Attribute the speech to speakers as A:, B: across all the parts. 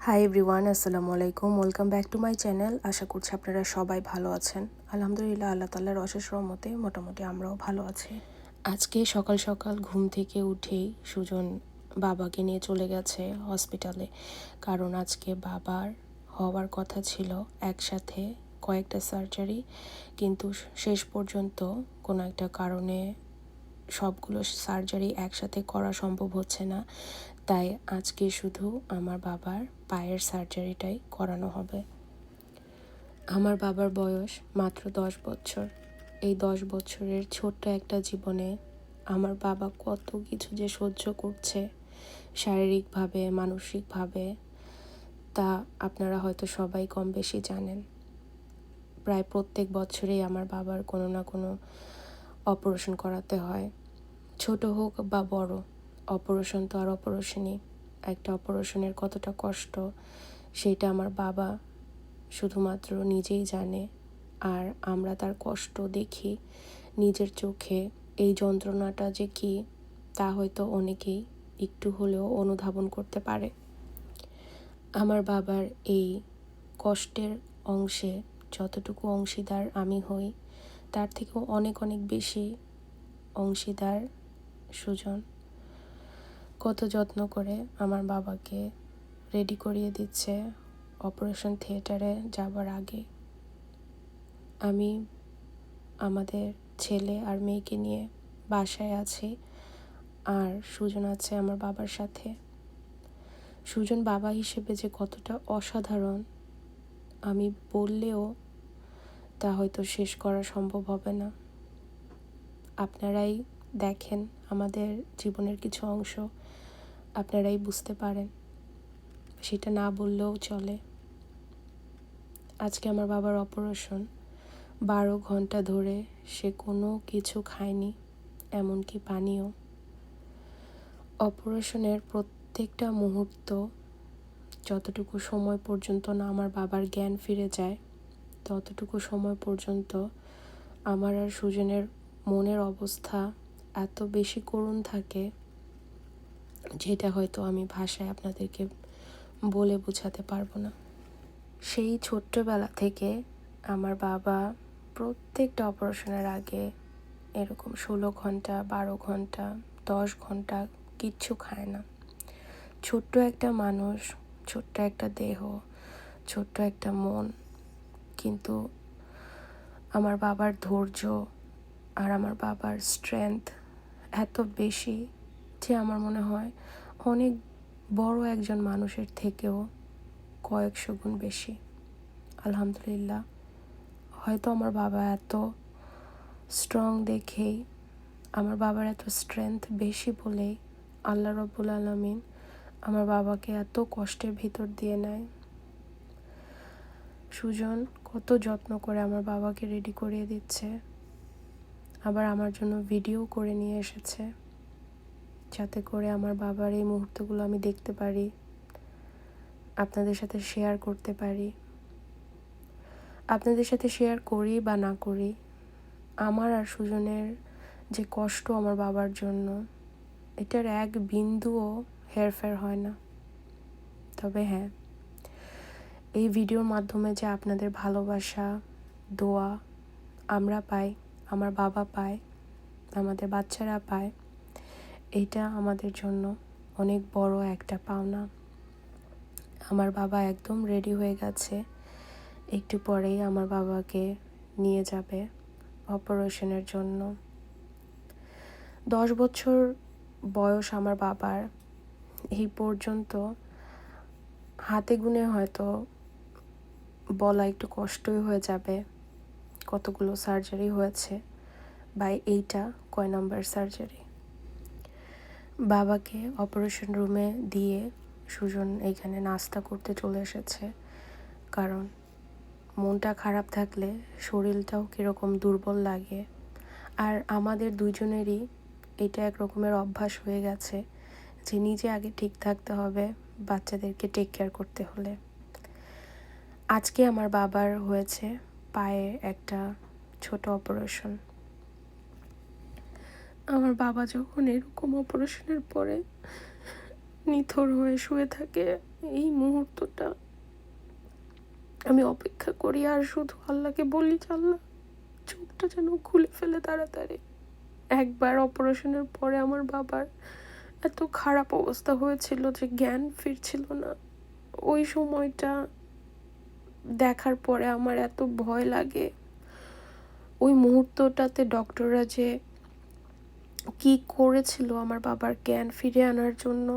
A: High everyone, আসসালামু আলাইকুম। Welcome back to my channel. আশা করছি আপনারা সবাই ভালো আছেন। আলহামদুলিল্লাহ, আল্লাহ তাআলার অশেষ রহমতে মোটামুটি আমরাও ভালো আছি। আজকে সকাল সকাল ঘুম থেকে উঠেই সুজন বাবাকে নিয়ে চলে গেছে হসপিটালে, কারণ আজকে বাবার হওয়ার কথা ছিল একসাথে কয়েকটা সার্জারি, কিন্তু শেষ পর্যন্ত কোনো একটা কারণে সবগুলো সার্জারি একসাথে করা সম্ভব হচ্ছে না। তাই আজকে শুধু আমার বাবার পায়ের সার্জারিটাই করানো হবে। আমার বাবার বয়স মাত্র 10 বছর। এই 10 বছরের ছোট্ট একটা জীবনে আমার বাবা কত কিছু যে সহ্য করছে শারীরিকভাবে, মানসিকভাবে, তা আপনারা হয়তো সবাই কম বেশি জানেন। প্রায় প্রত্যেক বছরেই আমার বাবার কোনো না কোনো অপারেশন করাতে হয়, ছোট হোক বা বড়। অপারেশন তো আর অপারেশনই। একটা অপারেশনের কতটা কষ্ট সেটা আমার বাবা শুধুমাত্র নিজেই জানে, আর আমরা তার কষ্ট দেখি নিজের চোখে। এই যন্ত্রণাটা যে কি তা হয়তো অনেকেই একটু হলেও অনুধাবন করতে পারে। আমার বাবার এই কষ্টের অংশে যতটুকু অংশীদার আমি হই, তার থেকেও অনেক অনেক বেশি অংশীদার সুজন। কত যত্ন করে আমার বাবাকে রেডি করিয়ে দিচ্ছে অপারেশন থিয়েটারে যাবার আগে। আমি আমাদের ছেলে আর মেয়েকে নিয়ে বাসায় আছি, আর সুজন আছে আমার বাবার সাথে। সুজন বাবা হিসেবে যে কতটা অসাধারণ আমি বললেও তা হয়তো শেষ করা সম্ভব হবে না। আপনারাই দেখেন আমাদের জীবনের কিছু অংশ, আপনারাই বুঝতে পারেন, সেটা না বললেও চলে। আজকে আমার বাবার অপারেশন, 12 ঘন্টা ধরে সে কোনো কিছু খায়নি, এমনকি পানিও। অপারেশনের প্রত্যেকটা মুহূর্ত, যতটুকু সময় পর্যন্ত না আমার বাবার জ্ঞান ফিরে যায়, ততটুকু সময় পর্যন্ত আমার আর সুজনের মনের অবস্থা এত বেশি করুণ থাকে, যেটা হয়তো আমি ভাষায় আপনাদেরকে বলে বোঝাতে পারবো না। সেই ছোট্টবেলা থেকে আমার বাবা প্রত্যেকটা অপারেশনের আগে এরকম 16 ঘন্টা, 12 ঘন্টা, 10 ঘন্টা কিচ্ছু খায় না। ছোট্ট একটা মানুষ, ছোট্ট একটা দেহ, ছোট্ট একটা মন, কিন্তু আমার বাবার ধৈর্য আর আমার বাবার স্ট্রেংথ এত বেশি যে আমার মনে হয় অনেক বড় একজন মানুষের থেকেও কয়েকশো গুণ বেশি। আলহামদুলিল্লাহ, হয়তো আমার বাবা এত স্ট্রং দেখেই, আমার বাবার এত স্ট্রেংথ বেশি বলেই আল্লাহ রাব্বুল আলামিন আমার বাবাকে এত কষ্টের ভিতর দিয়ে নেয়। সুজন কত যত্ন করে আমার বাবাকে রেডি করিয়ে দিচ্ছে, আবার আমার জন্য ভিডিও করে নিয়ে এসেছে, যাতে করে আমার বাবার এই মুহূর্তগুলো আমি দেখতে পারি, আপনাদের সাথে শেয়ার করতে পারি। আপনাদের সাথে শেয়ার করি বা না করি, আমার আর সুজনের যে কষ্ট আমার বাবার জন্য, এটার এক বিন্দুও হেরফের হয় না। তবে হ্যাঁ, এই ভিডিওর মাধ্যমে যে আপনাদের ভালোবাসা, দোয়া আমরা পাই, আমার বাবা পায়, আমাদের বাচ্চারা পায়, এটা আমাদের জন্য অনেক বড় একটা পাওনা। আমার বাবা একদম রেডি হয়ে গেছে, একটু পরেই আমার বাবাকে নিয়ে যাবে অপারেশনের জন্য। 10 বছর বয়স আমার বাবার, এই পর্যন্ত হাতে গুনে হয়তো বলা একটু কষ্টই হয়ে যাবে কতগুলো সার্জারি হয়েছে বা এইটা কয় নাম্বার সার্জারি। বাবাকে অপারেশন রুমে দিয়ে সুজন এইখানে নাস্তা করতে চলে এসেছে, কারণ মনটা খারাপ থাকলে শরীরটাও কীরকম দুর্বল লাগে। আর আমাদের দুজনেরই এটা এক রকমের অভ্যাস হয়ে গেছে যে নিজে আগে ঠিক থাকতে হবে বাচ্চাদেরকে টেক কেয়ার করতে হলে। আজকে আমার বাবার হয়েছে পায়ে একটা ছোট অপারেশন। আমার বাবা যখন এরকম অপারেশনের পরে নিথর হয়ে শুয়ে থাকে, এই মুহূর্তটা আমি অপেক্ষা করি আর শুধু আল্লাহকে বলি, আল্লাহ চোখটা যেন খুলে ফেলে তাড়াতাড়ি। একবার অপারেশনের পরে আমার বাবার এত খারাপ অবস্থা হয়েছিল যে জ্ঞান ফিরছিল না। ওই সময়টা দেখার পরে আমার এত ভয় লাগে। ওই মুহূর্তটাতে ডক্টররা যে কি করেছিল আমার বাবার জ্ঞান ফিরে আনার জন্য,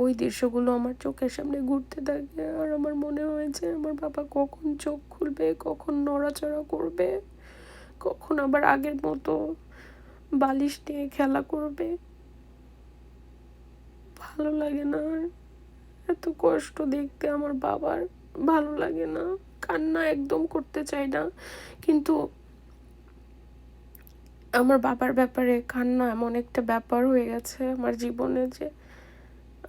A: ওই দৃশ্যগুলো আমার চোখের সামনে ঘুরতে থাকে। আর আমার মনে হয় যে আমার বাবা কখন চোখ খুলবে, কখন নড়াচড়া করবে, কখন আবার আগের মতো বালিশ নিয়ে খেলা করবে। ভালো লাগে না আর, এত কষ্ট দেখতে আমার বাবার ভালো লাগে না। কান্না একদম করতে চাই না, কিন্তু আমার বাবার ব্যাপারে কান্না এমন একটা ব্যাপার হয়ে গেছে আমার জীবনে যে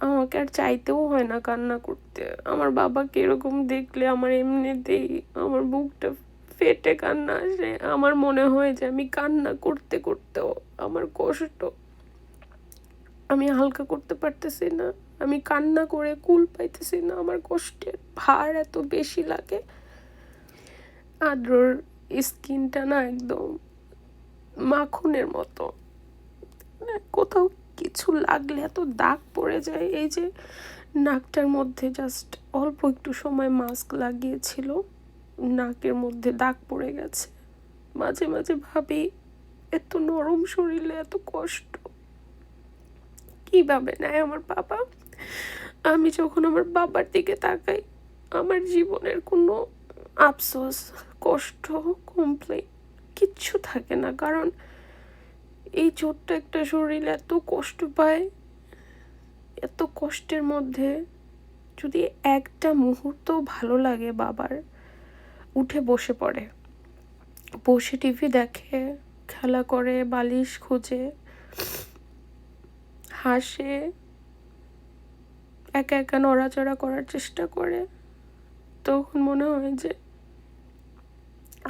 A: আমাকে আর চাইতেও হয় না কান্না করতে। আমার বাবাকে এরকম দেখলে আমার এমনিতেই আমার বুকটা ফেটে কান্না আসে। আমার মনে হয় যে আমি কান্না করতে করতেও আমার কষ্ট আমি হালকা করতে পারতেছি না। আমি কান্না করে কুল পাইতেছি না, আমার কষ্টের ভার এত বেশি লাগে। আদ্রর স্কিনটা না একদম মাখনের মতো, কোথাও কিছু লাগলে এত দাগ পড়ে যায়। এই যে নাকটার মধ্যে জাস্ট অল্প একটু সময় মাস্ক লাগিয়েছিল, নাকের মধ্যে দাগ পড়ে গেছে। মাঝে মাঝে ভাবি এত নরম শরীরে এত কষ্ট কিভাবে নেয় আমার বাবা। আমি যখন আমার বাবার দিকে তাকাই আমার জীবনের কোনো আফসোস, কষ্ট, কমপ্লেন কিচ্ছু থাকে না। কারণ এই ছোট্ট একটা শরীর এত কষ্ট পায়, এত কষ্টের মধ্যে যদি একটা মুহূর্ত ভালো লাগে বাবার, উঠে বসে পড়ে, বসে টিভি দেখে, খেলা করে, বালিশ খুঁজে, হাসে, একা একা নড়াচড়া করার চেষ্টা করে। তখন মনে হয় যে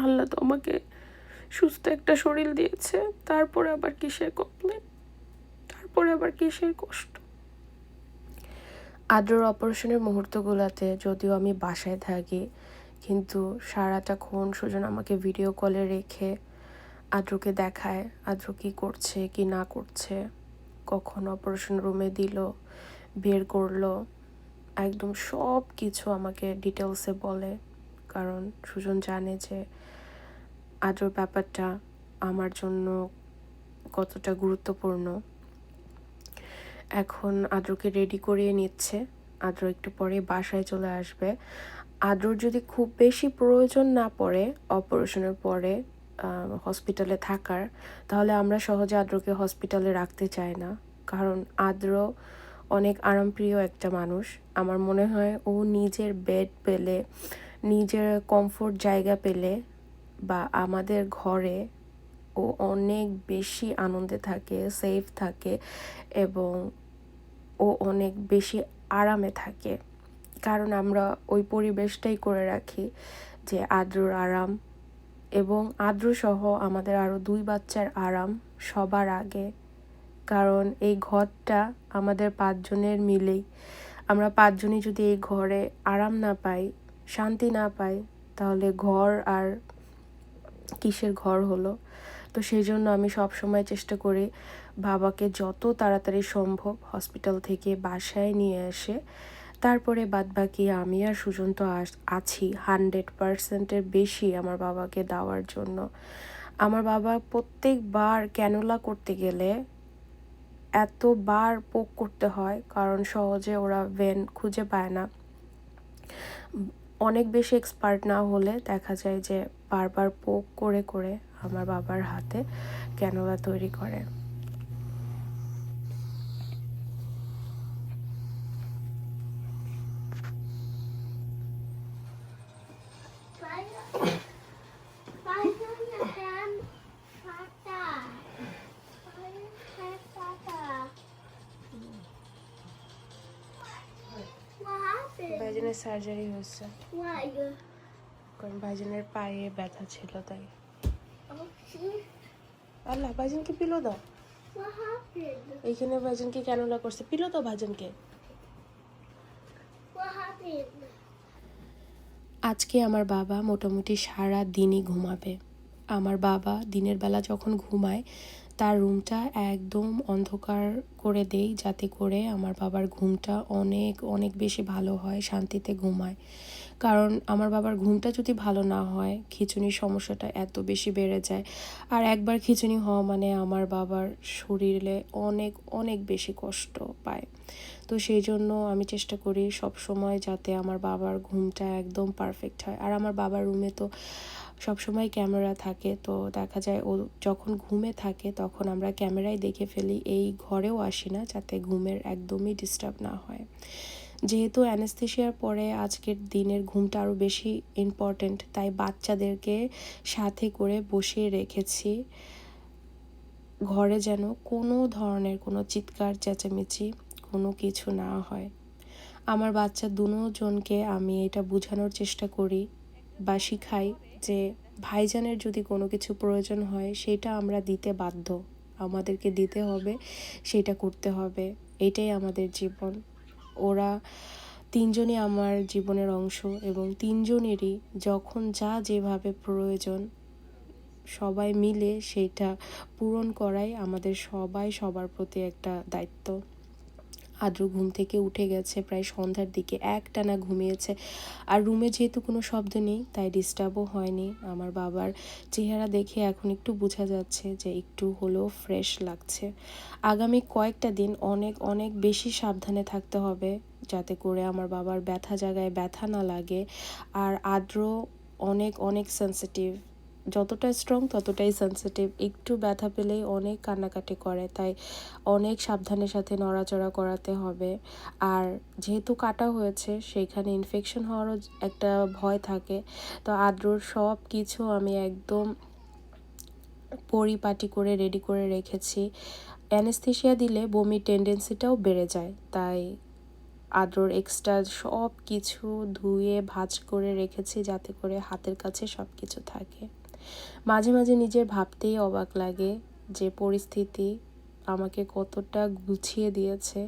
A: আল্লাহ তো আমাকে সুস্থ একটা শরীর দিয়েছে, তারপরে আবার কিসের কমপ্লেন, তারপরে আবার কিসের কষ্ট। আদ্রর অপারেশনের মুহূর্তগুলোতে যদিও আমি বাসায় থাকি, কিন্তু সারাটাক্ষণ সুজন আমাকে ভিডিও কলে রেখে আদ্রকে দেখায় আদ্র কী করছে কি না করছে, কখন অপারেশন রুমে দিল, বের করলো, একদম সব কিছু আমাকে ডিটেলসে বলে। কারণ সুজন জানে যে আদ্রর ব্যাপারটা আমার জন্য কতটা গুরুত্বপূর্ণ। এখন আদ্রকে রেডি করিয়ে নিচ্ছে, আদ্র একটু পরে বাসায় চলে আসবে। আদ্রর যদি খুব বেশি প্রয়োজন না পড়ে অপারেশনের পরে হসপিটালে থাকার, তাহলে আমরা সহজে আদ্রকে হসপিটালে রাখতে চাই না। কারণ আদ্র অনেক আরামপ্রিয় একটা মানুষ। আমার মনে হয় ও নিজের বেড পেলে, নিজের কমফোর্ট জায়গা পেলে বা আমাদের ঘরে ও অনেক বেশি আনন্দে থাকে, সেফ থাকে এবং ও অনেক বেশি আরামে থাকে। কারণ আমরা ওই পরিবেশটাই করে রাখি যে আদ্রর আরাম এবং আদ্র সহ আমাদের আরও 2 বাচ্চার আরাম সবার আগে। কারণ এই ঘরটা আমাদের 5 জনের মিলেই। আমরা 5 জনই যদি এই ঘরে আরাম না পাই, শান্তি না পাই, তাহলে ঘর আর কিসের ঘর হলো। তো সেই জন্য আমি সব সময় চেষ্টা করি বাবাকে যত তাড়াতাড়ি সম্ভব হসপিটাল থেকে বাসায় নিয়ে এসে তারপরে বাদবাকি আমি আর সুজন তো আছি 100%-এর বেশি আমার বাবাকে দেওয়ার জন্য। আমার বাবা প্রত্যেকবার ক্যানোলা করতে গেলে এতবার পোক করতে হয়, কারণ সহজে ওরা ভেন খুঁজে পায় না। অনেক বেশি এক্সপার্ট না হলে দেখা যায় যে বারবার পোক করে করে আমার বাবার হাতে ক্যানোলা তৈরি করে। ভাইজানের সার্জারি হয়েছে, কারণ ভাইজানের পায়ে ব্যথা ছিল তাই। আল্লাহ, ভাইজানকে পিলো দাও। এইখানে ভাইজানকে ক্যানোলা করছে, পিলো দাও ভাইজানকে। আজকে আমার বাবা মোটামুটি সারা দিনই ঘুমাবে। আমার বাবা দিনের বেলা যখন ঘুমায় তার রুমটা একদম অন্ধকার করে দেই, যাতে করে আমার বাবার ঘুমটা অনেক অনেক বেশি ভালো হয়, শান্তিতে ঘুমায়। কারণ আমার বাবার ঘুমটা যদি ভালো না হয়, খিঁচুনির সমস্যাটা এত বেশি বেড়ে যায়। আর একবার খিঁচুনি হওয়া মানে আমার বাবার শরীরে অনেক অনেক বেশি কষ্ট পায়। তো সেই জন্য আমি চেষ্টা করি সব সময় যাতে আমার বাবার ঘুমটা একদম পারফেক্ট হয়। আর আমার বাবার রুমে তো সবসময় ক্যামেরা থাকে, তো দেখা যায় ও যখন ঘুমে থাকে তখন আমরা ক্যামেরায় দেখে ফেলি, এই ঘরেও আসি না যাতে ঘুমের একদমই ডিস্টার্ব না হয়। যেহেতু অ্যানেস্থেশিয়ার পরে আজকের দিনের ঘুমটা আরও বেশি ইম্পর্ট্যান্ট, তাই বাচ্চাদেরকে সাথে করে বসিয়ে রেখেছি ঘরে, যেন কোনো ধরনের কোনো চিৎকার চেঁচামেচি কোনো কিছু না হয়। আমার বাচ্চা দুজনকে আমি এটা বোঝানোর চেষ্টা করি বা শিখাই যে ভাইজানের যদি কোনো কিছু প্রয়োজন হয় সেটা আমরা দিতে বাধ্য, আমাদেরকে দিতে হবে, সেটা করতে হবে, এটাই আমাদের জীবন। ওরা তিনজনই আমার জীবনের অংশ এবং তিনজনেরই যখন যা যেভাবে প্রয়োজন সবাই মিলে সেটা পূরণ করাই আমাদের সবার প্রতি একটা দায়িত্ব। আদ্র ঘুম থেকে উঠে গেছে প্রায় সন্ধ্যার দিকে, একটানা ঘুমিয়েছে। আর রুমে যেহেতু কোনো শব্দ নেই তাই ডিস্টার্বও হয়নি। আমার বাবার চেহারা দেখে এখন একটু বোঝা যাচ্ছে যে একটু হলেও ফ্রেশ লাগছে। আগামী কয়েকটা দিন অনেক অনেক বেশি সাবধানে থাকতে হবে যাতে করে আমার বাবার ব্যথা জায়গায় ব্যথা না লাগে। আর আদ্র অনেক অনেক সেন্সিটিভ, যতটা স্ট্রং ততটাই সেন্সিটিভ, একটু ব্যথা পেলেই অনেক কান্নাকাটি করে, তাই অনেক সাবধানের সাথে নড়াচড়া করাতে হবে। আর যেহেতু কাটা হয়েছে সেইখানে ইনফেকশন হওয়ারও একটা ভয় থাকে, তো আদ্রর সব কিছু আমি একদম পরিপাটি করে রেডি করে রেখেছি। অ্যানেস্থেশিয়া দিলে বমির টেন্ডেন্সিটাও বেড়ে যায়, তাই আদ্রর এক্সট্রা সব কিছু ধুয়ে ভাঁজ করে রেখেছি যাতে করে হাতের কাছে সব কিছু থাকে। মাঝে মাঝে নিজের ভাবতেই অবাক লাগে যে পরিস্থিতি আমাকে কতটা গুছিয়ে দিয়েছে।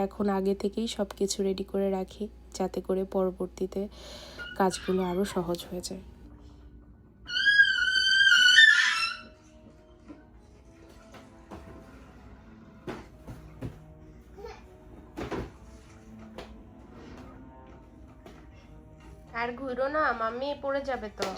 A: এখন আগে থেকেই সব কিছু রেডি করে রাখি যাতে করে পরবর্তীতে কাজগুলো আরও সহজ হয়ে যায়। আর ঘুরো না, মাম্মি পড়ে যাবে তো।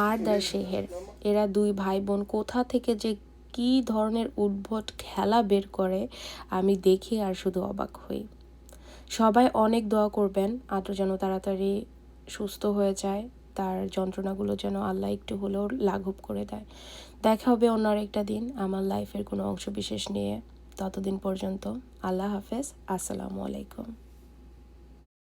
A: আর দ্য শেহের, এরা দুই ভাই বোন কোথা থেকে যে কী ধরনের উদ্ভট খেলা বের করে আমি দেখি আর শুধু অবাক হই। সবাই অনেক দোয়া করবেন আদ্র যেন তাড়াতাড়ি সুস্থ হয়ে যায়, তার যন্ত্রণাগুলো যেন আল্লাহ একটু হলেও লাঘব করে দেয়। দেখা হবে অন্য আরেকটা দিন আমার লাইফের কোনো অংশ বিশেষ নিয়ে। ততদিন পর্যন্ত আল্লাহ হাফেজ, আসসালামু আলাইকুম।